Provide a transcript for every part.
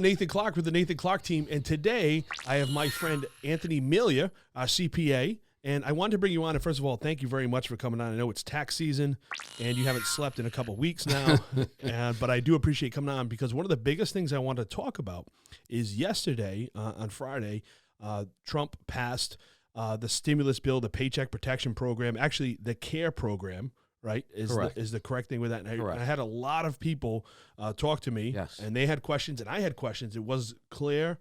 Nathan Clark with the Nathan Clark team, and today I have my friend Anthony Melia, CPA, and I wanted to bring you on. And first of all, thank you very much for coming on. I know it's tax season, and you haven't slept in a couple weeks now, but I do appreciate coming on because one of the biggest things I want to talk about is yesterday, on Friday, Trump passed the stimulus bill, the Paycheck Protection Program, actually the CARE program, right, is the correct thing with that. And I had a lot of people talk to me, and they had questions, and I had questions. It was clear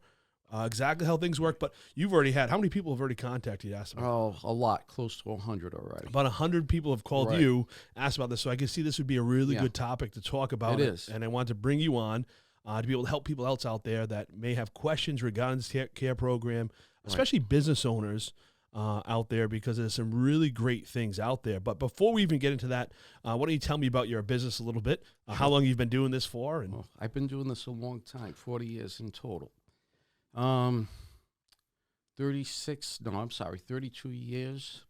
exactly how things work, but you've already had, how many people have already contacted you, asked about Oh, a lot, close to 100 already. About 100 people have called you, asked about this, so I can see this would be a really good topic to talk about. It is. And I wanted to bring you on to be able to help people else out there that may have questions regarding this CARE program, especially business owners out there, because there's some really great things out there. But before we even get into that, why don't you tell me about your business a little bit, how long you've been doing this for? And Well, I've been doing this a long time, 40 years in total. 32 years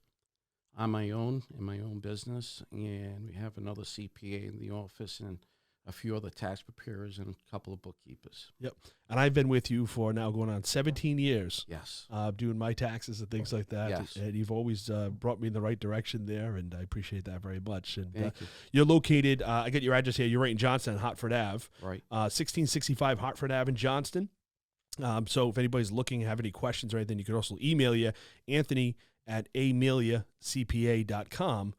on my own, in my own business, and we have another CPA in the office and a few other tax preparers and a couple of bookkeepers. Yep. And I've been with you for now going on 17 years. Yes. Doing my taxes and things like that. Yes. And you've always brought me in the right direction there, and I appreciate that very much. And Thank you. You're located, I get your address here, you're right in Johnston, Hartford Ave. Right. 1665 Hartford Ave in Johnston. So if anybody's looking, have any questions or anything, you can also email you, anthony@ameliacpa.com.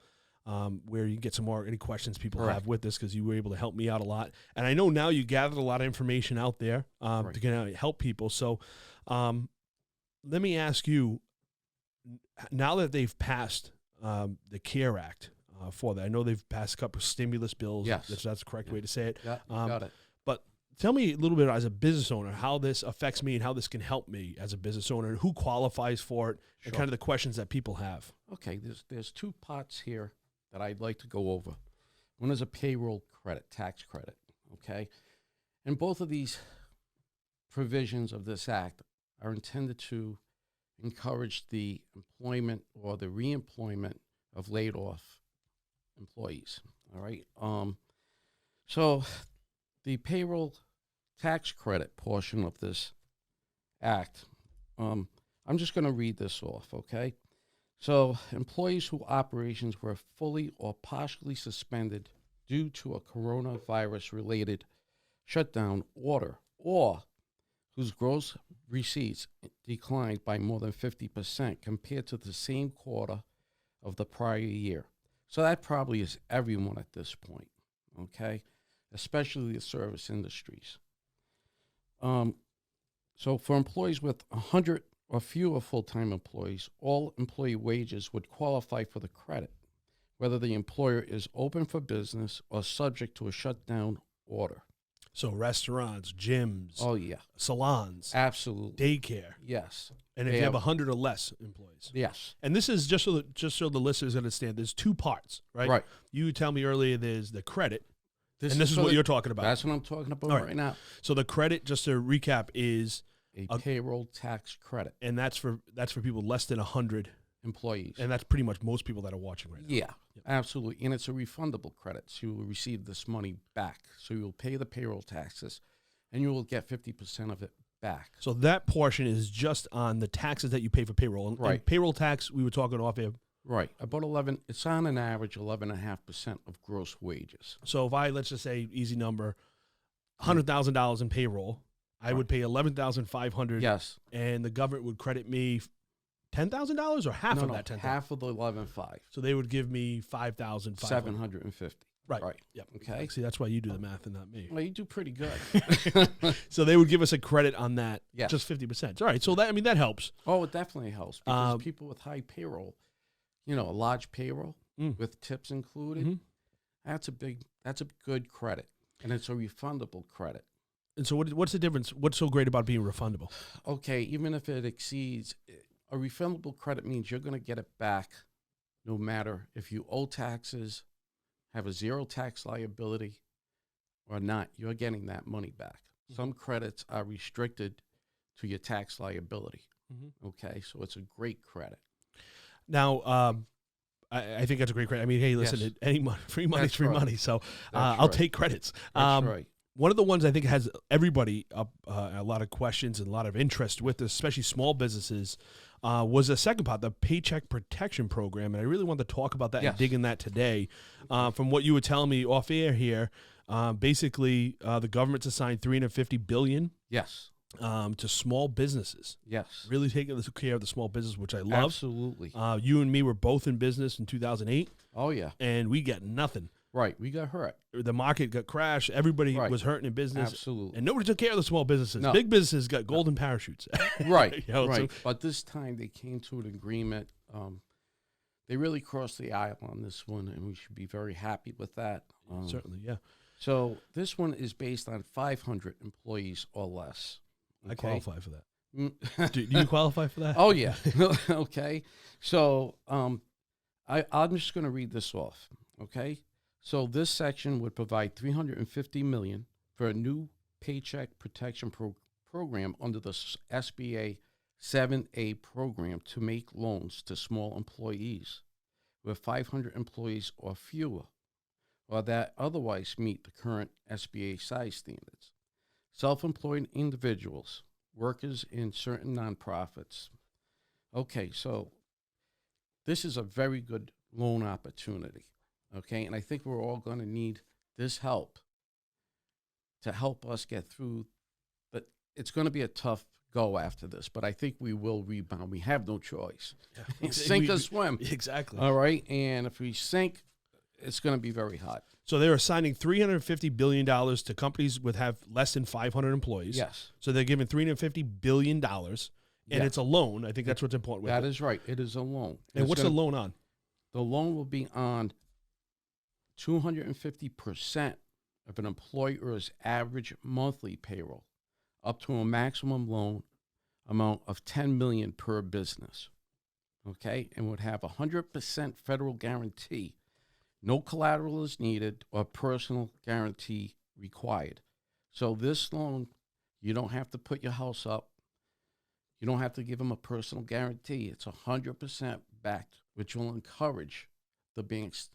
Where you can get some more, any questions people have with this, because you were able to help me out a lot. And I know now you gathered a lot of information out there to kind of help people. So let me ask you, now that they've passed the CARE Act for that, I know they've passed a couple of stimulus bills. Yes. That's the correct way to say it. Yeah, got it. But tell me a little bit as a business owner, how this affects me and how this can help me as a business owner, and who qualifies for it, and kind of the questions that people have. Okay, there's two parts here that I'd like to go over. One is a payroll credit, tax credit, okay? And both of these provisions of this act are intended to encourage the employment or the reemployment of laid off employees, all right? So the payroll tax credit portion of this act, I'm just going to read this off, okay? So employees whose operations were fully or partially suspended due to a coronavirus-related shutdown order, or whose gross receipts declined by more than 50% compared to the same quarter of the prior year. So that probably is everyone at this point, okay? Especially the service industries. So for employees with 100 or fewer full-time employees, all employee wages would qualify for the credit, whether the employer is open for business or subject to a shutdown order. So restaurants, gyms, salons, absolutely, daycare, yes. And if you have 100 or less employees, yes. And this is just so the listeners understand. There's two parts, right? Right. You tell me earlier there's the credit, and this is what you're talking about. That's what I'm talking about right now. So the credit, just to recap, is a payroll tax credit, and that's for people less than 100 employees, and that's pretty much most people that are watching right now. Yeah, absolutely, and it's a refundable credit, so you will receive this money back. So you will pay the payroll taxes, and you will get 50% of it back. So that portion is just on the taxes that you pay for payroll, and payroll tax. We were talking off air. Right, about 11. It's on an average 11.5% of gross wages. So if let's just say easy number, $100,000 in payroll, I would pay $11,500. Yes, and the government would credit me $10,000 or half of that $10,000. Half of the 11.5. So they would give me $5,500. 750. Right. Yep. Okay. See, that's why you do the math and not me. Well, you do pretty good. So they would give us a credit on that, just 50%. All right. So that helps. Oh, it definitely helps because people with high payroll, a large payroll with tips included, that's a good credit, and it's a refundable credit. And so what's the difference? What's so great about being refundable? Okay, even if it exceeds, a refundable credit means you're going to get it back no matter if you owe taxes, have a zero tax liability, or not. You're getting that money back. Some credits are restricted to your tax liability. Okay, so it's a great credit. Now, I think that's a great credit. I mean, hey, listen, any money, free money is free money. So I'll take credits. That's right. one of the ones I think has everybody up a lot of questions and a lot of interest with this, especially small businesses, was the second part, the Paycheck Protection Program. And I really wanted to talk about that and dig in that today. From what you were telling me off air here, basically the government's assigned $350 billion to small businesses. Yes. Really taking care of the small business, which I love. Absolutely. You and me were both in business in 2008. Oh, yeah. And we got nothing. Right. We got hurt. The market got crashed. Everybody was hurting in business. Absolutely. And nobody took care of the small businesses. No. Big businesses got golden parachutes. Right. You know, right. so- But this time they came to an agreement. They really crossed the aisle on this one, and we should be very happy with that. Certainly, yeah. So this one is based on 500 employees or less. I qualify for that. Mm. Do you qualify for that? Oh, yeah. Okay. So I'm just going to read this off. Okay. So this section would provide $350 million for a new Paycheck Protection Program under the SBA 7A program to make loans to small employees with 500 employees or fewer, or that otherwise meet the current SBA size standards. Self-employed individuals, workers in certain nonprofits. Okay, so this is a very good loan opportunity, okay? And I think we're all going to need this help to help us get through. But it's going to be a tough go after this, but I think we will rebound. We have no choice. Yeah. Sink or swim. Exactly. All right, and if we sink, it's going to be very hot. So they're assigning $350 billion to companies with have less than 500 employees. Yes. So they're giving $350 billion, and it's a loan. I think that's what's important with That it. is right. It is a loan. And what's the loan on? The loan will be on 250% of an employer's average monthly payroll, up to a maximum loan amount of $10 million per business. Okay, and would have 100% federal guarantee. No collateral is needed or personal guarantee required. So this loan, you don't have to put your house up. You don't have to give them a personal guarantee. It's 100% backed, which will encourage the banks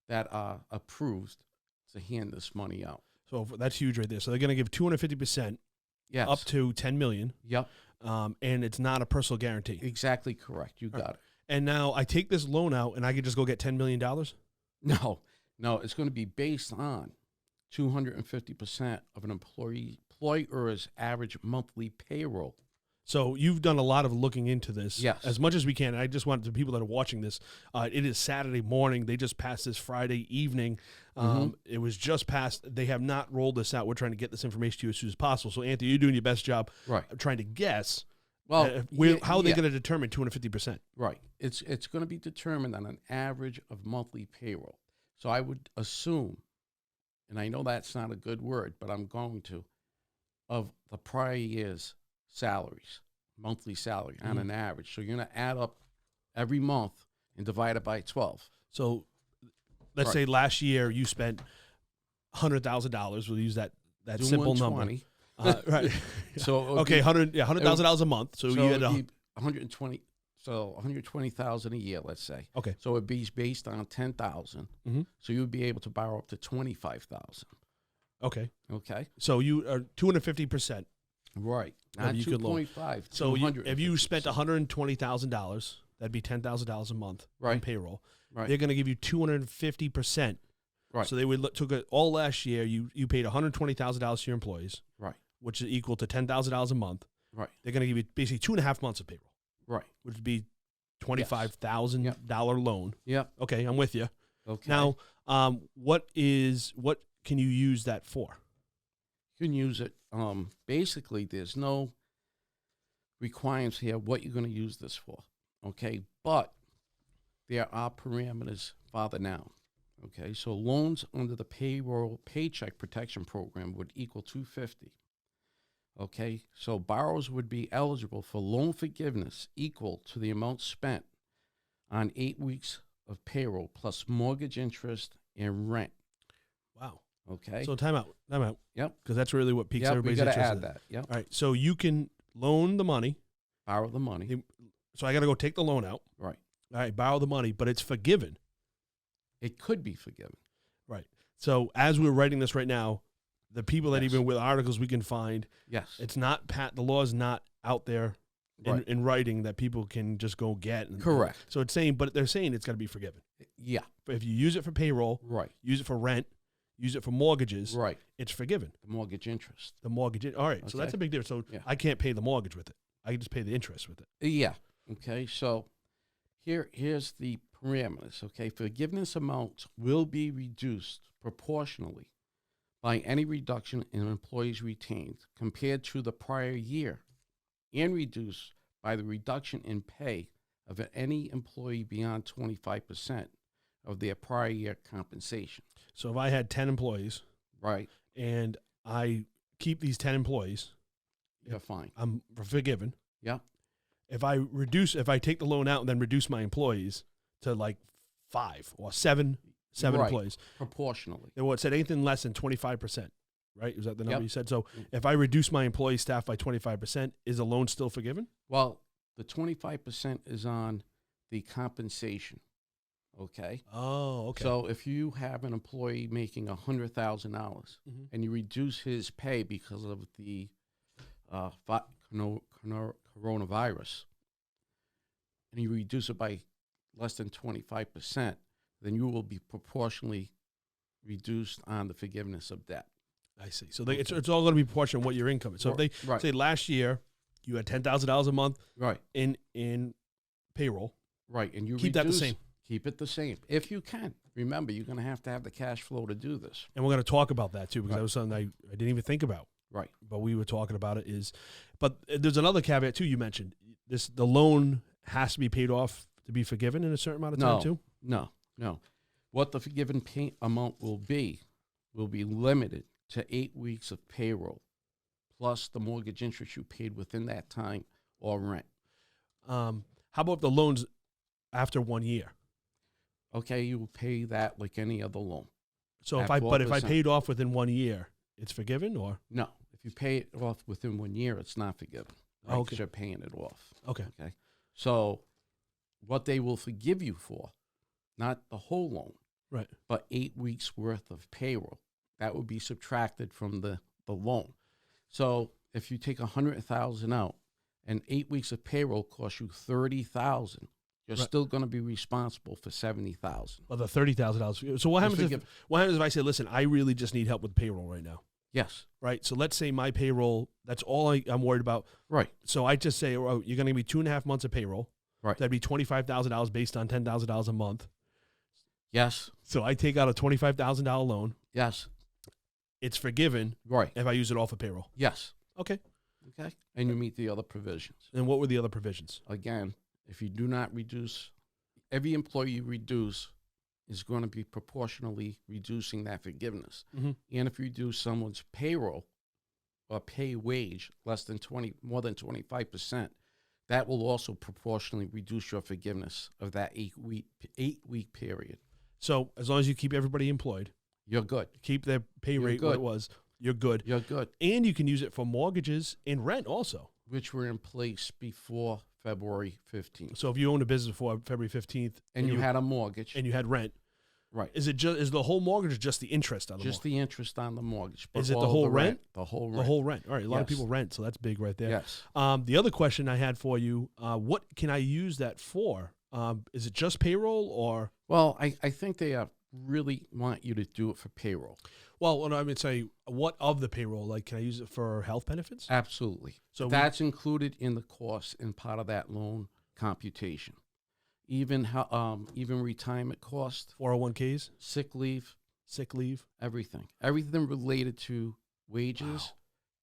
that are approved to hand this money out. So that's huge right there. So they're going to give 250%. Yes. Up to $10 million. Yep. And it's not a personal guarantee. Exactly correct. You got it. And now I take this loan out and I can just go get $10 million? No, it's going to be based on 250% of an employer's average monthly payroll. So you've done a lot of looking into this. Yes. As much as we can. I just want the people that are watching this, it is Saturday morning. They just passed this Friday evening. It was just passed. They have not rolled this out. We're trying to get this information to you as soon as possible. So, Anthony, you're doing your best job of trying to guess how are they going to determine 250%? Right. It's going to be determined on an average of monthly payroll. So I would assume, and I know that's not a good word, but I'm going to, of the prior year's salaries, monthly salary on an average. So you're going to add up every month and divide it by 12. So let's say last year you spent $100,000. We'll use that simple number. Right. So okay, $100,000 a month. So you had 120. So 120,000 a year, let's say. Okay. So it'd be based on 10,000. So you would be able to borrow up to 25,000. Okay. Okay. So you are 250%. Right. Not 2.5. So if you spent $120,000, that'd be $10,000 a month on payroll. Right. They're going to give you 250%. Right. So they took it all last year. You paid $120,000 to your employees. Right. Which is equal to $10,000 a month. Right. They're going to give you basically 2.5 months of payroll. Right. Which would be $25,000 loan. Yep. Okay, I'm with you. Okay. Now, what can you use that for? You can use it. Basically, there's no requirements here what you're going to use this for. Okay, but there are parameters farther down. Okay, so loans under the Paycheck Protection Program would equal $250. Okay, so borrowers would be eligible for loan forgiveness equal to the amount spent on 8 weeks of payroll plus mortgage interest and rent. Wow. Okay. So time out. Yep. Because that's really what piques everybody's interest. interest. We got to add that. Yep. All right. So you can loan the money. Borrow the money. So I got to go take the loan out. Right. All right. Borrow the money, but it's forgiven. It could be forgiven. Right. So as we're writing this right now, the people that Yes. even with articles we can find, Yes. it's not the law is not out there Right. in writing that people can just go get. Correct. So it's saying, but they're saying it's got to be forgiven. Yeah. But if you use it for payroll, Right. use it for rent, use it for mortgages, Right. it's forgiven. The mortgage interest. The mortgage. All right. So Okay. that's a big difference. So Yeah. I can't pay the mortgage with it. I can just pay the interest with it. Yeah. Okay. So here's the parameters. Okay. Forgiveness amounts will be reduced proportionally by any reduction in employees retained compared to the prior year, and reduced by the reduction in pay of any employee beyond 25% of their prior year compensation. So if I had 10 employees Right. and I keep these 10 employees, You're fine. I'm forgiven. Yeah. If I take the loan out and then reduce my employees to like 5 or 7 Right. employees, Proportionally. then what said anything less than 25%, right? Is that the number Yep. you said? So if I reduce my employee staff by 25%, is the loan still forgiven? Well, the 25% is on the compensation. Okay. Oh, okay. So if you have an employee making $100,000 Mhm. and you reduce his pay because of the coronavirus, and you reduce it by less than 25%, then you will be proportionally reduced on the forgiveness of debt. I see. So it's all going to be proportional what your income is. So if they Right. say last year you had $10,000 a month Right. in payroll, Right. And you keep that the same. Keep it the same if you can. Remember, you're going to have the cash flow to do this. And we're going to talk about that too because Right. that was something I didn't even think about. Right. But we were talking about it but there's another caveat too you mentioned. The loan has to be paid off to be forgiven in a certain amount of time too? No. What the forgiven pay amount will be limited to 8 weeks of payroll, plus the mortgage interest you paid within that time or rent. How about the loans after 1 year? Okay, you will pay that like any other loan. So At if I 4%. paid off within 1 year, it's forgiven or? No, if you pay it off within 1 year, it's not forgiven. Right? Oh, 'Cause okay. you're paying it off. Okay. Okay. So what they will forgive you for, not the whole loan, Right. but 8 weeks worth of payroll, that would be subtracted from the loan. So if you take 100,000 out and 8 weeks of payroll costs you 30,000, you're Right. still going to be responsible for 70,000. Well, the $30,000. So what happens if I say, listen, I really just need help with payroll right now? Yes. Right. So let's say my payroll, that's all I'm worried about. Right. So I just say, oh, you're going to give me 2.5 months of payroll. Right. That'd be $25,000 based on $10,000 a month. Yes. So I take out a $25,000 loan. Yes. It's forgiven Right. if I use it all for payroll. Yes. Okay. Okay. And you meet the other provisions. And what were the other provisions? Again, if you do not reduce, every employee you reduce is going to be proportionally reducing that forgiveness. Mhm. And if you reduce someone's payroll or pay wage more than 25%, that will also proportionally reduce your forgiveness of that 8-week period. So as long as you keep everybody employed, You're good. keep their pay You're rate what good. it was, you're good. You're good. And you can use it for mortgages and rent also. Which were in place before February 15th. So if you owned a business before February 15th And you had a mortgage. and you had rent, Right. is the whole mortgage or just the interest on the Just mortgage? the interest on the mortgage. but Is it the all whole the rent? The whole rent. The whole rent. All right. A lot of Yes. people rent, so that's big right there. Yes. The other question I had for you, what can I use that for? Is it just payroll or? Well, I think they really want you to do it for payroll. Well, what I would say, what of the payroll? Like, can I use it for health benefits? Absolutely. So That's included in the cost and part of that loan computation. Even retirement cost, 401ks, sick leave, everything. Everything related to wages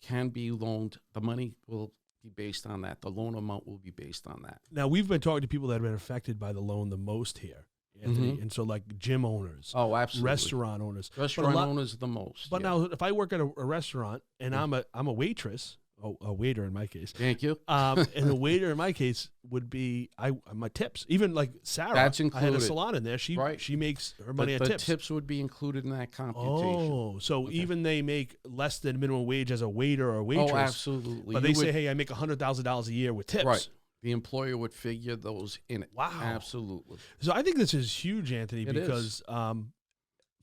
can be loaned. The money will be based on that. The loan amount will be based on that. Now, we've been talking to people that have been affected by the loan the most here, Anthony. Mhm. And so, like, gym owners, Oh, absolutely. restaurant owners. Restaurant lot- owners the most. But yeah. now, if I work at a restaurant and I'm a waitress, a waiter in my case, Thank you. and the waiter in my case would be my tips. Even like Sarah, That's I had a included. salon in there. She Right. she makes her money But at the tips. tips would be included in that computation. Oh, so Okay. even they make less than minimum wage as a waiter or a waitress. Oh, absolutely. But You they say, would- hey, I make $100,000 a year with tips. Right. The employer would figure those in it. Wow. Absolutely. So I think this is huge, Anthony, It because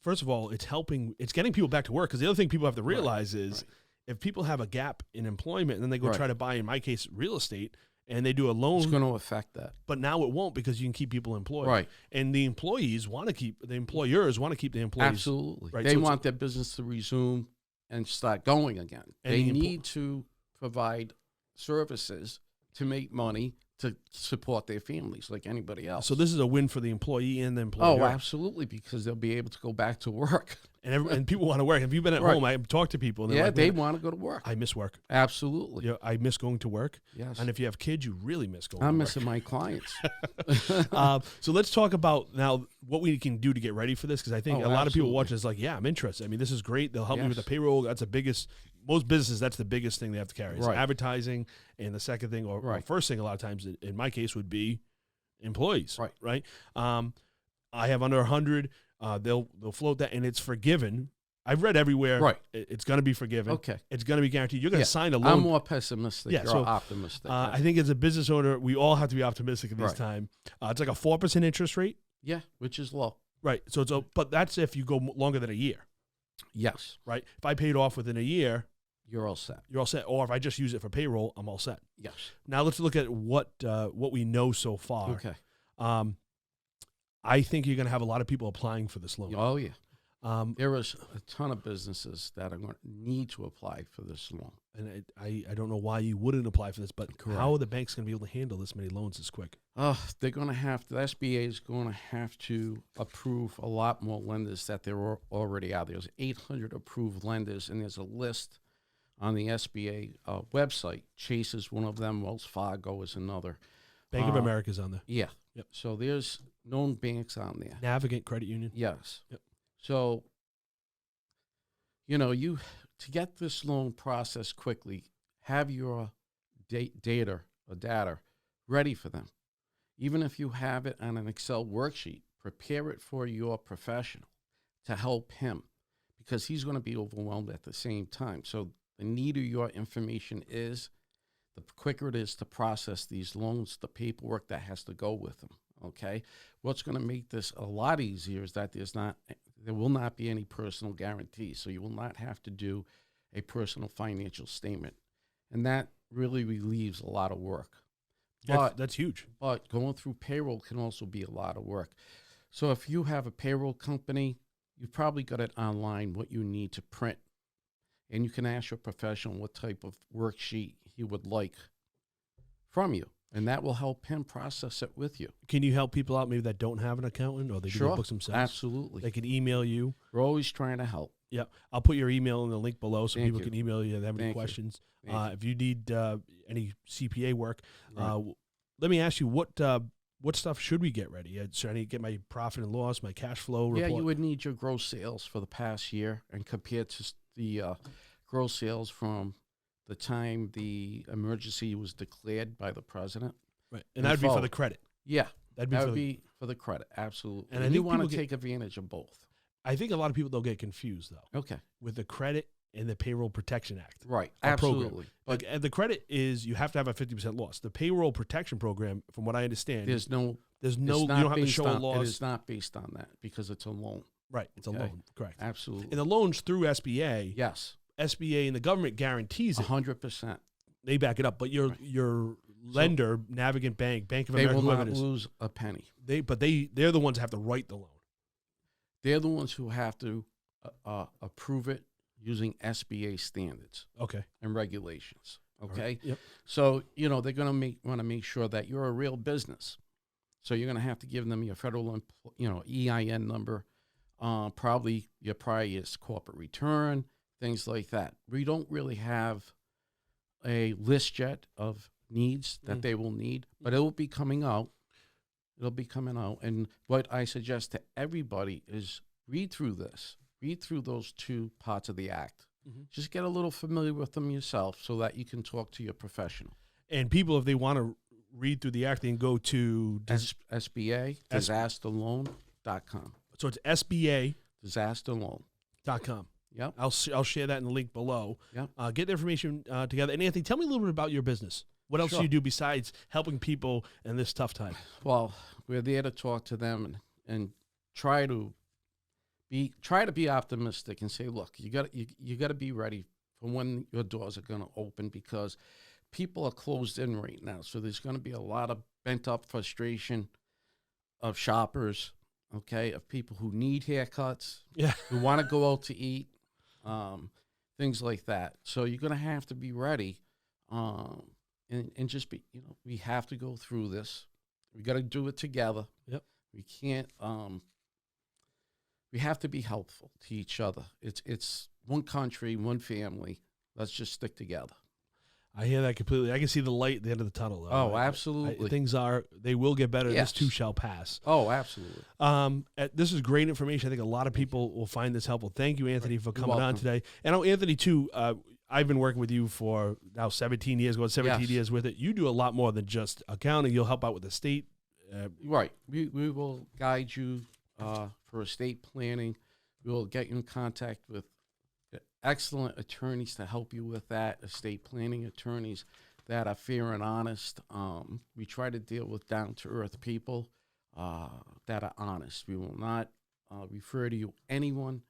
first of all, it's getting people back to work. Because the other thing people have to realize is if people have a gap in employment and then they go try to buy, in my case, real estate, and they do a loan, it's going to affect that. But now it won't, because you can keep people employed. Right. And the employers want to keep the employees Absolutely. Right. They want their business to resume and start going again. And they need to provide services to make money to support their families like anybody else. So this is a win for the employee and the employer. Oh, absolutely, because they'll be able to go back to work. And people want to work. If you've been at home, I talk to people. And they want to go to work. I miss work. Absolutely. Yeah, I miss going to work. Yes. And if you have kids, you really miss going to work. I'm missing my clients. So let's talk about now what we can do to get ready for this, because I think a lot of people watching is like, yeah, I'm interested. I mean, this is great. They'll help me with the payroll. That's most businesses, that's the biggest thing they have to carry is advertising. And the second thing, or first thing, a lot of times in my case, would be employees. Right. I have under 100. They'll float that, and it's forgiven. I've read everywhere. It's going to be forgiven. Okay. It's going to be guaranteed. You're going to sign a loan. I'm more pessimistic. You're optimistic. I think as a business owner, we all have to be optimistic at this time. It's like a 4% interest rate. Yeah, which is low. Right. So but that's if you go longer than a year. Yes. Right. If I paid off within a year, you're all set. You're all set. Or if I just use it for payroll, I'm all set. Yes. Now let's look at what we know so far. Okay. I think you're going to have a lot of people applying for this loan. Oh, yeah. There is a ton of businesses that are going to need to apply for this loan. And I don't know why you wouldn't apply for this, but how are the banks going to be able to handle this many loans this quick? They're going to have to, the SBA is going to have to approve a lot more lenders that there already are. There's 800 approved lenders, and there's a list on the SBA website. Chase is one of them. Wells Fargo is another. Bank of America is on there. Yeah. Yep. So there's known banks on there. Navigant Credit Union. Yes. Yep. So, to get this loan processed quickly, have your data ready for them. Even if you have it on an Excel worksheet, prepare it for your professional to help him, because he's going to be overwhelmed at the same time. So the neater your information is, the quicker it is to process these loans, the paperwork that has to go with them, okay? What's going to make this a lot easier is that there will not be any personal guarantees, so you will not have to do a personal financial statement. And that really relieves a lot of work. That's huge. But going through payroll can also be a lot of work. So if you have a payroll company, you've probably got it online, what you need to print. And you can ask your professional what type of worksheet he would like from you. And that will help him process it with you. Can you help people out maybe that don't have an accountant, or they do the books themselves? Absolutely. They can email you. We're always trying to help. Yeah. I'll put your email in the link below so people can email you if they have any questions. If you need any CPA work, let me ask you, what stuff should we get ready? Should I need to get my profit and loss, my cash flow report? Yeah, you would need your gross sales for the past year, and compared to the gross sales from the time the emergency was declared by the president. Right. And that would be for the credit. Yeah. That would be for the credit. Absolutely. And I you want to take advantage of both. I think a lot of people, they'll get confused, though. Okay. With the credit and the Payroll Protection Act. Right. Absolutely. But the credit is you have to have a 50% loss. The Payroll Protection Program, from what I understand, there's no you don't have to show a loss. It is not based on that because it's a loan. Right. It's a loan. Correct. Absolutely. And the loans through SBA. Yes. SBA and the government guarantees it. 100%. They back it up. But your lender, Navigant Bank, Bank of America, they will not lose a penny. They're the ones that have to write the loan. They're the ones who have to approve it using SBA standards. Okay. And regulations. Okay. Right. Yep. So, they're going to want to make sure that you're a real business. So you're going to have to give them your federal, EIN number, probably your prior year's corporate return, things like that. We don't really have a list yet of needs that they will need, but it will be coming out. It'll be coming out. And what I suggest to everybody is read through this. Read through those two parts of the act. Mm-hmm. Just get a little familiar with them yourself so that you can talk to your professional. And people, if they want to read through the act, they can go to SBA, disasterloan.com. So it's SBA. Disasterloan.com. Yep. I'll share that in the link below. Yep. Get the information together. And Anthony, tell me a little bit about your business. What else do you do besides helping people in this tough time? Well, we're there to talk to them and try to try to be optimistic and say, look, you got to be ready for when your doors are going to open, because people are closed in right now. So there's going to be a lot of bent up frustration of shoppers, okay, of people who need haircuts, who want to go out to eat, things like that. So you're going to have to be ready, and just be, we have to go through this. We got to do it together. Yep. We can't, we have to be helpful to each other. It's one country, one family. Let's just stick together. I hear that completely. I can see the light at the end of the tunnel, though. Oh, absolutely. They will get better. Yes. This too shall pass. Oh, absolutely. This is great information. I think a lot of people will find this helpful. Thank you, Anthony, for coming on today. And I know, Anthony, too, I've been working with you for now 17 years, going 17 years with it. You do a lot more than just accounting. You'll help out with the state. Right. We will guide you for estate planning. We will get you in contact with excellent attorneys to help you with that, estate planning attorneys that are fair and honest. We try to deal with down-to-earth people that are honest. We will not refer to anyone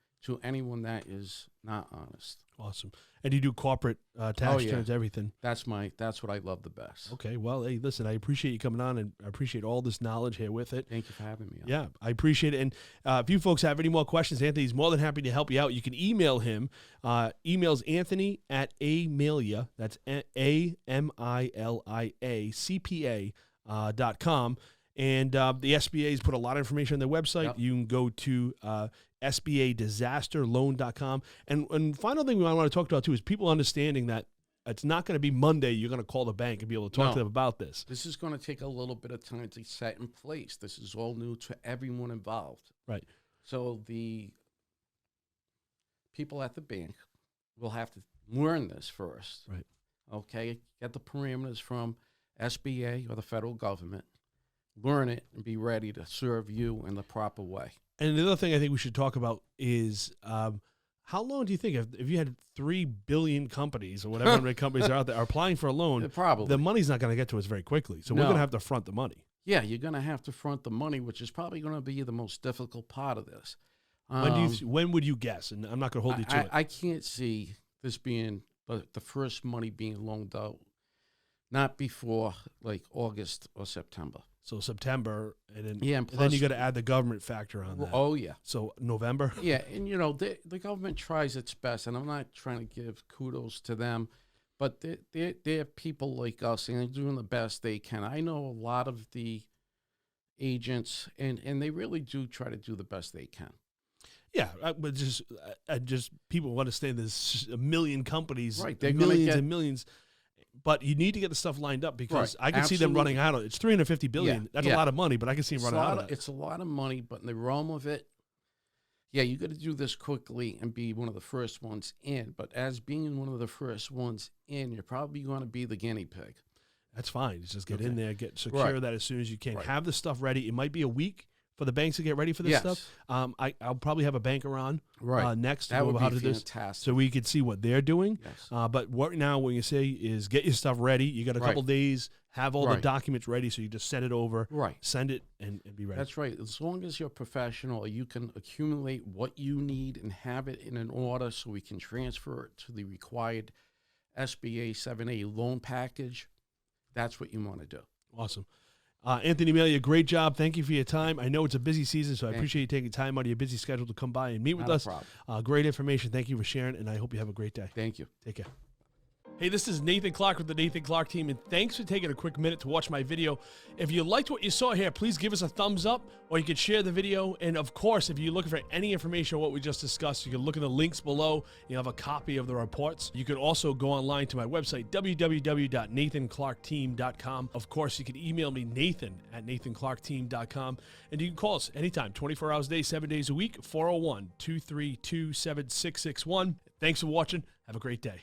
that is not honest. Awesome. And you do corporate tax returns, everything. That's what I love the best. Okay. Well, hey, listen, I appreciate you coming on, and I appreciate all this knowledge here with it. Thank you for having me on. Yeah, I appreciate it. And if you folks have any more questions, Anthony's more than happy to help you out. You can email him. Emails Anthony at Amilia. That's AMILIA CPA.com. And the SBA's put a lot of information on their website. Yep. You can go to SBAdisasterloan.com. And final thing we want to talk about, too, is people understanding that it's not going to be Monday you're going to call the bank and be able to talk to them about this. This is going to take a little bit of time to set in place. This is all new to everyone involved. Right. So the people at the bank will have to learn this first. Right. Okay? Get the parameters from SBA or the federal government. Learn it and be ready to serve you in the proper way. And the other thing I think we should talk about is how long do you think, if you had 3 billion companies or whatever many companies are out there are applying for a loan, probably the money's not going to get to us very quickly. So we're going to have to front the money. Yeah, you're going to have to front the money, which is probably going to be the most difficult part of this. When would you guess? And I'm not going to hold you to it. I can't see this being the first money being loaned out, not before like August or September. So September, and then and then you got to add the government factor on that. Oh yeah. So November. Yeah, and the government tries its best, and I'm not trying to give kudos to them, but they're people like us, and they're doing the best they can. I know a lot of the agents, and they really do try to do the best they can. Yeah, but just people understand there's a million companies, right? They're millions and millions. But you need to get the stuff lined up, because I can see them running out of it. It's $350 billion. Yeah. That's a lot of money, but I can see them running out of it. It's a lot of money, but in the realm of it, you got to do this quickly and be one of the first ones in. But as being one of the first ones in, you're probably going to be the guinea pig. That's fine. Just get in there, secure that as soon as you can. Have the stuff ready. It might be a week for the banks to get ready for this stuff. I'll probably have a banker on next to go over how to do this, so we could see what they're doing. Yes. But what now when you say is get your stuff ready. You got a couple days, have all the documents ready, so you just send it over, send it, and be ready. That's right. As long as you're professional, you can accumulate what you need and have it in an order so we can transfer it to the required SBA 7A loan package. That's what you want to do. Awesome. Anthony Amelia, great job. Thank you for your time. I know it's a busy season, so I appreciate you taking time out of your busy schedule to come by and meet with us. Great information. Thank you for sharing, and I hope you have a great day. Thank you. Take care. Hey, this is Nathan Clark with the Nathan Clark team, and thanks for taking a quick minute to watch my video. If you liked what you saw here, please give us a thumbs up, or you can share the video. And of course, if you're looking for any information on what we just discussed, you can look at the links below. You'll have a copy of the reports. You can also go online to my website, www.nathanclarkteam.com. Of course, you can email me, nathan@nathanclarkteam.com. And you can call us anytime, 24 hours a day, 7 days a week, 401-232-7661. Thanks for watching. Have a great day.